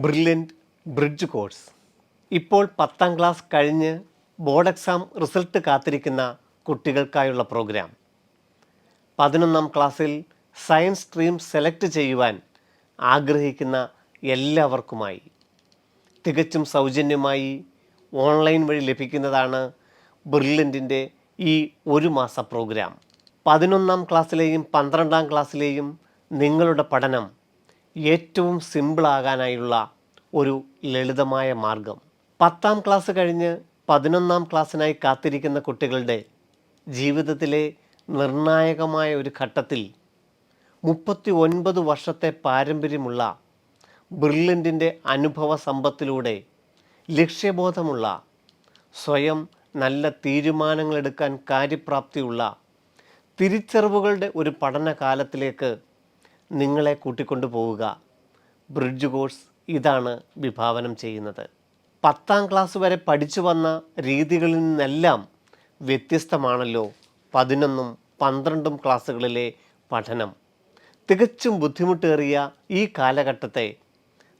Brilliant bridge course. ഇപ്പോൾ 10ാം class കഴിഞ്ഞ് board exam result കാത്തിരിക്കുന്ന കുട്ടികൾക്കായുള്ള പ്രോഗ്രാം. 11ാം ക്ലാസ്സിൽ സയൻസ് സ്ട്രീം സെലക്ട് ചെയ്യുവാൻ ആഗ്രഹിക്കുന്ന എല്ലാവർക്കുമായി തികച്ചും സൗജന്യമായി ഓൺലൈൻ വഴി ലഭിക്കുന്നതാണ് ബ്രില്യൻറ്റിൻ്റെ ഈ ഒരു മാസ പ്രോഗ്രാം. 11ാം ക്ലാസ്സിലെയും 12ാം ക്ലാസ്സിലെയും നിങ്ങളുടെ പഠനം ഏറ്റവും സിമ്പിളാകാനായുള്ള ഒരു ലളിതമായ മാർഗം. 10ാം ക്ലാസ് കഴിഞ്ഞ് 11ാം ക്ലാസ്സിനായി കാത്തിരിക്കുന്ന കുട്ടികളുടെ ജീവിതത്തിലെ നിർണായകമായ ഒരു ഘട്ടത്തിൽ 39 വർഷത്തെ പാരമ്പര്യമുള്ള ബ്രില്യൻറ്റിൻ്റെ അനുഭവ സമ്പത്തിലൂടെ ലക്ഷ്യബോധമുള്ള, സ്വയം നല്ല തീരുമാനങ്ങളെടുക്കാൻ കാര്യപ്രാപ്തിയുള്ള, തിരിച്ചറിവുകളുടെ ഒരു പഠനകാലത്തിലേക്ക് നിങ്ങളെ കൂട്ടിക്കൊണ്ടു പോവുക ബ്രിഡ്ജ് കോഴ്സ് ഇതാണ് വിഭാവനം ചെയ്യുന്നത്. 10ാം ക്ലാസ് വരെ പഠിച്ചു വന്ന രീതികളിൽ നിന്നെല്ലാം വ്യത്യസ്തമാണല്ലോ 11ഉം 12ഉം ക്ലാസ്സുകളിലെ പഠനം. തികച്ചും ബുദ്ധിമുട്ടേറിയ ഈ കാലഘട്ടത്തെ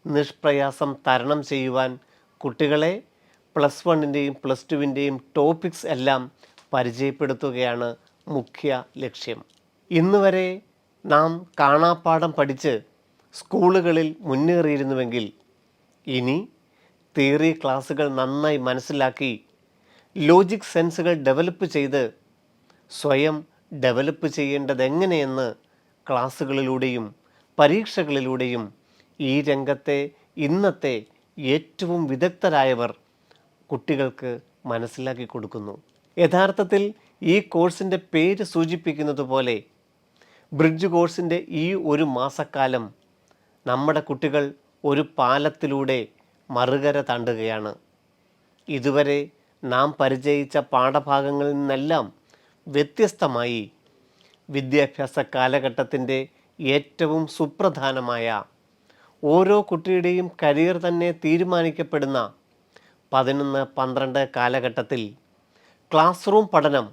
നിഷ്പ്രയാസം തരണം ചെയ്യുവാൻ കുട്ടികളെ +1ൻ്റെയും +2ൻ്റെയും ടോപ്പിക്സ് എല്ലാം പരിചയപ്പെടുത്തുകയാണ് മുഖ്യ ലക്ഷ്യം. ഇന്ന് വരെ നാം കാണാപ്പാഠം പഠിച്ച് സ്കൂളുകളിൽ മുന്നേറിയിരുന്നുവെങ്കിൽ ഇനി തിയറി ക്ലാസ്സുകൾ നന്നായി മനസ്സിലാക്കി ലോജിക് സെൻസുകൾ ഡെവലപ്പ് ചെയ്ത് സ്വയം ഡെവലപ്പ് ചെയ്യേണ്ടതെങ്ങനെയെന്ന് ക്ലാസ്സുകളിലൂടെയും പരീക്ഷകളിലൂടെയും ഈ രംഗത്തെ ഇന്നത്തെ ഏറ്റവും വിദഗ്ധരായവർ കുട്ടികൾക്ക് മനസ്സിലാക്കി കൊടുക്കുന്നു. യഥാർത്ഥത്തിൽ ഈ കോഴ്സിൻ്റെ പേര് സൂചിപ്പിക്കുന്നത് പോലെ ബ്രിഡ്ജ് കോഴ്സിൻ്റെ ഈ ഒരു മാസക്കാലം നമ്മുടെ കുട്ടികൾ ഒരു പാലത്തിലൂടെ മറുകര താണ്ടുകയാണ്. ഇതുവരെ നാം പരിചയിച്ച പാഠഭാഗങ്ങളിൽ നിന്നെല്ലാം വ്യത്യസ്തമായി വിദ്യാഭ്യാസ കാലഘട്ടത്തിൻ്റെ ഏറ്റവും സുപ്രധാനമായ, ഓരോ കുട്ടിയുടെയും കരിയർ തന്നെ തീരുമാനിക്കപ്പെടുന്ന 11-12 കാലഘട്ടത്തിൽ ക്ലാസ് റൂം പഠനം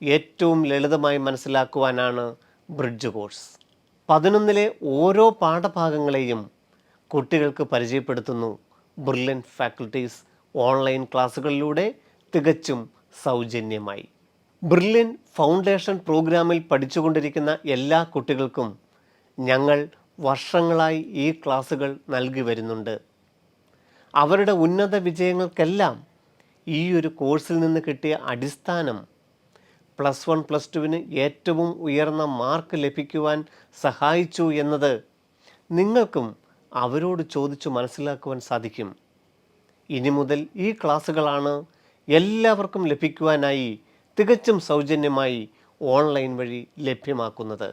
ഏറ്റവും ലളിതമായി മനസ്സിലാക്കുവാനാണ് ബ്രിഡ്ജ് കോഴ്സ്. 11ലെ ഓരോ പാഠഭാഗങ്ങളെയും കുട്ടികൾക്ക് പരിചയപ്പെടുത്തുന്നു ബ്രില്യൻറ്റ് ഫാക്കൽറ്റീസ് ഓൺലൈൻ ക്ലാസ്സുകളിലൂടെ തികച്ചും സൗജന്യമായി. ബ്രില്യൻറ്റ് ഫൗണ്ടേഷൻ പ്രോഗ്രാമിൽ പഠിച്ചുകൊണ്ടിരിക്കുന്ന എല്ലാ കുട്ടികൾക്കും ഞങ്ങൾ വർഷങ്ങളായി ഈ ക്ലാസ്സുകൾ നൽകി വരുന്നുണ്ട്. അവരുടെ ഉന്നത വിജയങ്ങൾക്കെല്ലാം ഈ ഒരു കോഴ്സിൽ നിന്ന് കിട്ടിയ അടിസ്ഥാനം +1 +2വിന് ഏറ്റവും ഉയർന്ന മാർക്ക് ലഭിക്കുവാൻ സഹായിച്ചു എന്നത് നിങ്ങൾക്കും അവരോട് ചോദിച്ചു മനസ്സിലാക്കുവാൻ സാധിക്കും. ഇനി മുതൽ ഈ ക്ലാസ്സുകളാണ് എല്ലാവർക്കും ലഭിക്കുവാനായി തികച്ചും സൗജന്യമായി ഓൺലൈൻ വഴി ലഭ്യമാക്കുന്നത്.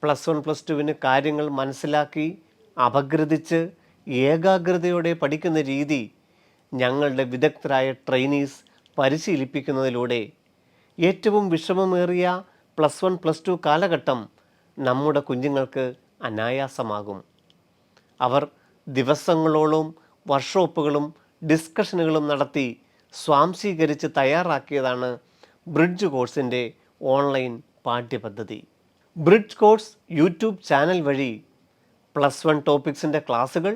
+1 +2വിന് കാര്യങ്ങൾ മനസ്സിലാക്കി അപഗ്രഥിച്ച് ഏകാഗ്രതയോടെ പഠിക്കുന്ന രീതി ഞങ്ങളുടെ വിദഗ്ധരായ ട്രെയിനീസ് പരിശീലിപ്പിക്കുന്നതിലൂടെ ഏറ്റവും വിഷമമേറിയ +1 +2 കാലഘട്ടം നമ്മുടെ കുഞ്ഞുങ്ങൾക്ക് അനായാസമാകും. അവർ ദിവസങ്ങളോളം വർക്ക്ഷോപ്പുകളും ഡിസ്കഷനുകളും നടത്തി സ്വാംശീകരിച്ച് തയ്യാറാക്കിയതാണ് ബ്രിഡ്ജ് കോഴ്സിൻ്റെ ഓൺലൈൻ പാഠ്യപദ്ധതി. ബ്രിഡ്ജ് കോഴ്സ് യൂട്യൂബ് ചാനൽ വഴി +1 ടോപ്പിക്സിൻ്റെ ക്ലാസ്സുകൾ,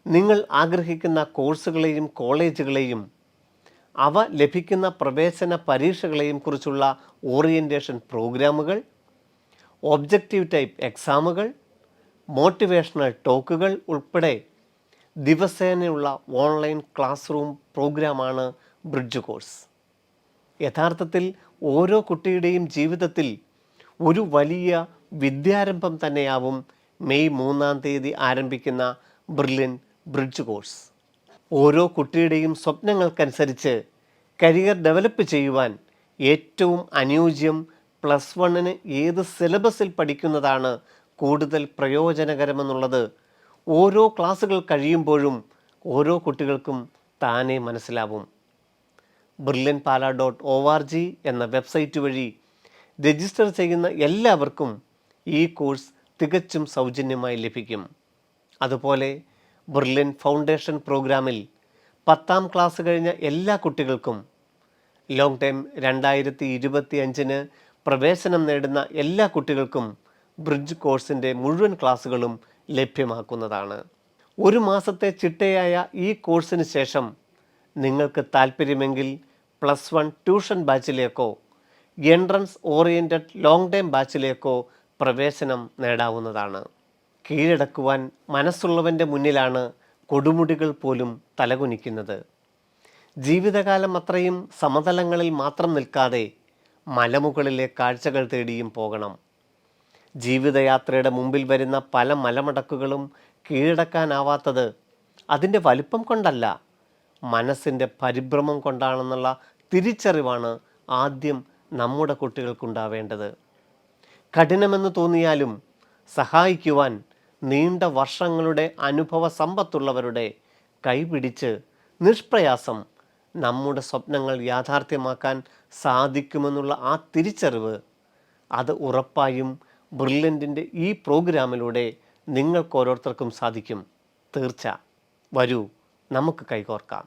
നിങ്ങൾ ആഗ്രഹിക്കുന്ന കോഴ്സുകളെയും കോളേജുകളെയും അവ ലഭിക്കുന്ന പ്രവേശന പരീക്ഷകളെയും കുറിച്ചുള്ള ഓറിയൻറ്റേഷൻ പ്രോഗ്രാമുകൾ, ഒബ്ജക്റ്റീവ് ടൈപ്പ് എക്സാമുകൾ, മോട്ടിവേഷണൽ ടോക്കുകൾ ഉൾപ്പെടെ ദിവസേനയുള്ള ഓൺലൈൻ ക്ലാസ് റൂം പ്രോഗ്രാമാണ് ബ്രിഡ്ജ് കോഴ്സ്. യഥാർത്ഥത്തിൽ ഓരോ കുട്ടിയുടെയും ജീവിതത്തിൽ ഒരു വലിയ വിദ്യാരംഭം തന്നെയാവും മെയ് 3-ാം തീയതി ആരംഭിക്കുന്ന ബ്രില്യൻറ്റ് ബ്രിഡ്ജ് കോഴ്സ്. ഓരോ കുട്ടിയുടെയും സ്വപ്നങ്ങൾക്കനുസരിച്ച് കരിയർ ഡെവലപ്പ് ചെയ്യുവാൻ ഏറ്റവും അനുയോജ്യം +1ന് ഏത് സിലബസിൽ പഠിക്കുന്നതാണ് കൂടുതൽ പ്രയോജനകരമെന്നുള്ളത് ഓരോ ക്ലാസ്സുകൾ കഴിയുമ്പോഴും ഓരോ കുട്ടികൾക്കും താനേ മനസ്സിലാവും. brilliantpala.org എന്ന വെബ്സൈറ്റ് വഴി രജിസ്റ്റർ ചെയ്യുന്ന എല്ലാവർക്കും ഈ കോഴ്സ് തികച്ചും സൗജന്യമായി ലഭിക്കും. അതുപോലെ ബ്രില്യൻറ്റ് ഫൗണ്ടേഷൻ പ്രോഗ്രാമിൽ 10ാം ക്ലാസ് കഴിഞ്ഞ എല്ലാ കുട്ടികൾക്കും ലോങ് ടൈം 2025ന് പ്രവേശനം നേടുന്ന എല്ലാ കുട്ടികൾക്കും ബ്രിഡ്ജ് കോഴ്സിൻ്റെ മുഴുവൻ ക്ലാസ്സുകളും ലഭ്യമാക്കുന്നതാണ്. 1 മാസത്തെ ചിട്ടയായ ഈ കോഴ്സിന് ശേഷം നിങ്ങൾക്ക് താൽപ്പര്യമെങ്കിൽ +1 ട്യൂഷൻ ബാച്ചിലേക്കോ എൻട്രൻസ് ഓറിയൻറ്റഡ് ലോങ് ടൈം ബാച്ചിലേക്കോ പ്രവേശനം നേടാവുന്നതാണ്. കീഴടക്കുവാൻ മനസ്സുള്ളവൻ്റെ മുന്നിലാണ് കൊടുമുടികൾ പോലും തലകുനിക്കുന്നത്. ജീവിതകാലം അത്രയും സമതലങ്ങളിൽ മാത്രം നിൽക്കാതെ മലമുകളിലെ കാഴ്ചകൾ തേടിയും പോകണം. ജീവിതയാത്രയുടെ മുമ്പിൽ വരുന്ന പല മലമടക്കുകളും കീഴടക്കാനാവാത്തത് അതിൻ്റെ വലിപ്പം കൊണ്ടല്ല, മനസ്സിൻ്റെ പരിഭ്രമം കൊണ്ടാണെന്നുള്ള തിരിച്ചറിവാണ് ആദ്യം നമ്മുടെ കുട്ടികൾക്കുണ്ടാവേണ്ടത്. കഠിനമെന്ന് തോന്നിയാലും സഹായിക്കുവാൻ നീണ്ട വർഷങ്ങളുടെ അനുഭവ സമ്പത്തുള്ളവരുടെ കൈപിടിച്ച് നിഷ്പ്രയാസം നമ്മുടെ സ്വപ്നങ്ങൾ യാഥാർത്ഥ്യമാക്കാൻ സാധിക്കുമെന്നുള്ള ആ തിരിച്ചറിവ്, അത് ഉറപ്പായും ബ്രില്യൻറ്റിൻ്റെ ഈ പ്രോഗ്രാമിലൂടെ നിങ്ങൾക്ക് ഓരോരുത്തർക്കും സാധിക്കും. തീർച്ച. വരൂ, നമുക്ക് കൈകോർക്കാം.